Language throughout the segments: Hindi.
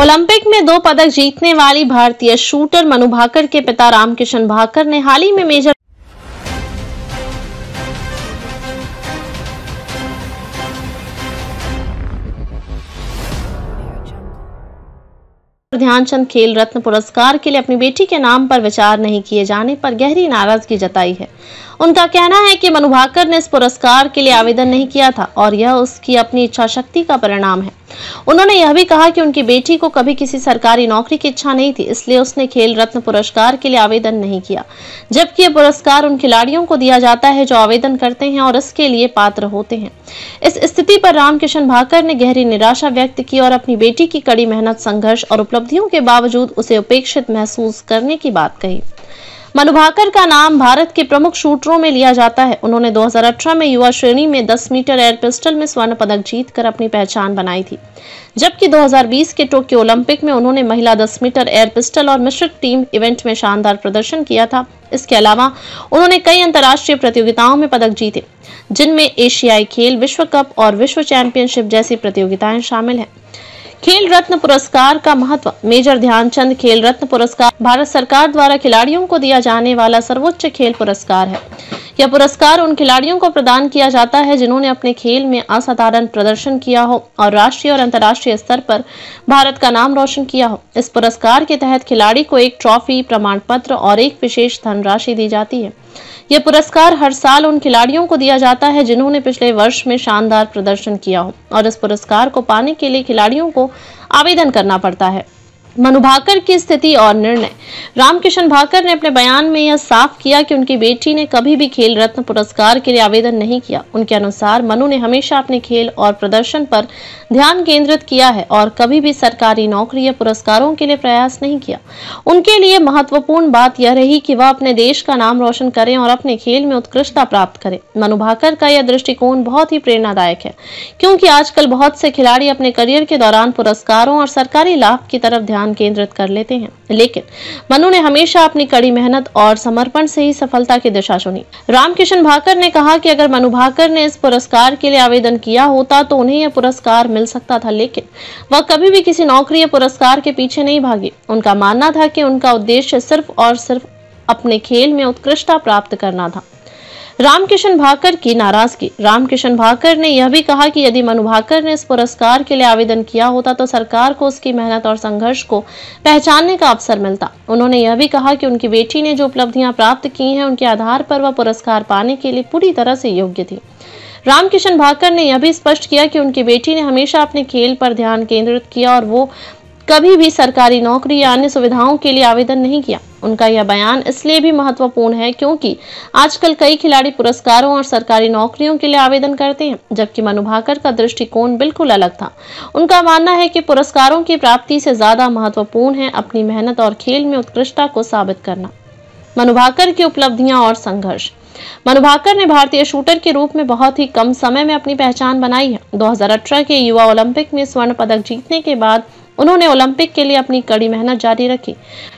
ओलंपिक में 2 पदक जीतने वाली भारतीय शूटर मनु भाकर के पिता रामकिशन भाकर ने हाल ही में मेजर ध्यानचंद खेल रत्न पुरस्कार के लिए अपनी बेटी के नाम पर विचार नहीं किए जाने पर गहरी नाराजगी जताई है। उनका कहना है कि मनु भाकर ने इस पुरस्कार के लिए आवेदन नहीं किया था और यह उसकी अपनी इच्छा शक्ति का परिणाम है। उन्होंने यह भी कहा कि उनकी बेटी को कभी किसी सरकारी नौकरी की इच्छा नहीं थी, इसलिए उसने खेल रत्न पुरस्कार के लिए आवेदन नहीं किया, जबकि यह पुरस्कार उन खिलाड़ियों को दिया जाता है जो आवेदन करते हैं और इसके लिए पात्र होते हैं। इस स्थिति पर रामकिशन भाकर ने गहरी निराशा व्यक्त की और अपनी बेटी की कड़ी मेहनत, संघर्ष और उपलब्धियों के बावजूद उसे उपेक्षित महसूस करने की बात कही। मनु भाकर का नाम भारत के प्रमुख शूटरों में लिया जाता है। उन्होंने 2018 में युवा श्रेणी में 10 मीटर एयर पिस्टल में स्वर्ण पदक जीतकर अपनी पहचान बनाई थी, जबकि 2020 के टोक्यो ओलंपिक में उन्होंने महिला 10 मीटर एयर पिस्टल और मिश्रित टीम इवेंट में शानदार प्रदर्शन किया था। इसके अलावा उन्होंने कई अंतर्राष्ट्रीय प्रतियोगिताओं में पदक जीते, जिनमें एशियाई खेल, विश्व कप और विश्व चैंपियनशिप जैसी प्रतियोगिताएं शामिल हैं। खेल रत्न पुरस्कार का महत्व। मेजर ध्यानचंद खेल रत्न पुरस्कार भारत सरकार द्वारा खिलाड़ियों को दिया जाने वाला सर्वोच्च खेल पुरस्कार है। यह पुरस्कार उन खिलाड़ियों को प्रदान किया जाता है जिन्होंने अपने खेल में असाधारण प्रदर्शन किया हो और राष्ट्रीय और अंतर्राष्ट्रीय स्तर पर भारत का नाम रोशन किया हो। इस पुरस्कार के तहत खिलाड़ी को एक ट्रॉफी, प्रमाण पत्र और एक विशेष धनराशि दी जाती है। यह पुरस्कार हर साल उन खिलाड़ियों को दिया जाता है जिन्होंने पिछले वर्ष में शानदार प्रदर्शन किया हो और इस पुरस्कार को पाने के लिए खिलाड़ियों को आवेदन करना पड़ता है। मनु भाकर की स्थिति और निर्णय। रामकिशन भाकर ने अपने बयान में यह साफ किया कि उनकी बेटी ने कभी भी खेल रत्न पुरस्कार के लिए आवेदन नहीं किया। उनके अनुसार मनु ने हमेशा अपने खेल और प्रदर्शन पर ध्यान केंद्रित किया है और कभी भी सरकारी नौकरी या पुरस्कारों के लिए प्रयास नहीं किया। उनके लिए महत्वपूर्ण बात यह रही कि वह अपने देश का नाम रोशन करें और अपने खेल में उत्कृष्टता प्राप्त करें। मनु भाकर का यह दृष्टिकोण बहुत ही प्रेरणादायक है, क्योंकि आजकल बहुत से खिलाड़ी अपने करियर के दौरान पुरस्कारों और सरकारी लाभ की तरफ ध्यान केंद्रित कर लेते हैं, लेकिन मनु ने हमेशा अपनी कड़ी मेहनत और समर्पण से ही सफलता की दिशा चुनी। रामकिशन भाकर ने कहा कि अगर मनु भाकर ने इस पुरस्कार के लिए आवेदन किया होता तो उन्हें यह पुरस्कार मिल सकता था, लेकिन वह कभी भी किसी नौकरी या पुरस्कार के पीछे नहीं भागी। उनका मानना था कि उनका उद्देश्य सिर्फ और सिर्फ अपने खेल में उत्कृष्टता प्राप्त करना था। रामकिशन भाकर की नाराजगी। रामकिशन भाकर ने यह भी कहा कि यदि मनु भाकर ने इस पुरस्कार के लिए आवेदन किया होता तो सरकार को उसकी मेहनत और संघर्ष को पहचानने का अवसर मिलता। उन्होंने यह भी कहा कि उनकी बेटी ने जो उपलब्धियां प्राप्त की हैं, उनके आधार पर वह पुरस्कार पाने के लिए पूरी तरह से योग्य थी। रामकिशन भाकर ने यह भी स्पष्ट किया कि उनकी बेटी ने हमेशा अपने खेल पर ध्यान केंद्रित किया और वो कभी भी सरकारी नौकरी या अन्य सुविधाओं के लिए आवेदन नहीं किया। उनका यह बयान इसलिए भी महत्वपूर्ण है क्योंकि आजकल कई खिलाड़ी पुरस्कारों और सरकारी नौकरियों के लिए आवेदन करते हैं, जबकि मनु भाकर का दृष्टिकोण बिल्कुल अलग था। उनका मानना है कि पुरस्कारों की प्राप्ति से ज्यादा महत्वपूर्ण है अपनी मेहनत और खेल में उत्कृष्टता को साबित करना। मनु भाकर की उपलब्धियां और संघर्ष। मनु भाकर ने भारतीय शूटर के रूप में बहुत ही कम समय में अपनी पहचान बनाई है। 2018 के युवा ओलंपिक में स्वर्ण पदक जीतने के बाद उन्होंने ओलंपिक के लिए अपनी कड़ी मेहनत जारी रखी।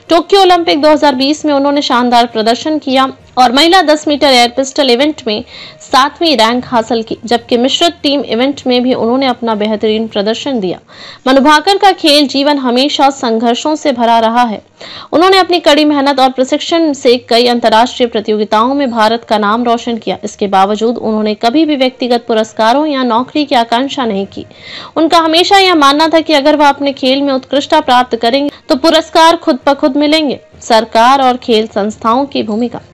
टोक्यो ओलंपिक 2020 में उन्होंने शानदार प्रदर्शन किया और महिला 10 मीटर एयर पिस्टल इवेंट में 7वीं रैंक हासिल की, जबकि मिश्रित टीम इवेंट में भी उन्होंने अपना बेहतरीन प्रदर्शन दिया। मनु भाकर का खेल जीवन हमेशा संघर्षों से भरा रहा है। उन्होंने अपनी कड़ी मेहनत और प्रशिक्षण से कई अंतर्राष्ट्रीय प्रतियोगिताओं में भारत का नाम रोशन किया। इसके बावजूद उन्होंने कभी भी व्यक्तिगत पुरस्कारों या नौकरी की आकांक्षा नहीं की। उनका हमेशा यह मानना था कि अगर वह अपने खेल में उत्कृष्टता प्राप्त करेंगे तो पुरस्कार खुद ब खुद मिलेंगे। सरकार और खेल संस्थाओं की भूमिका।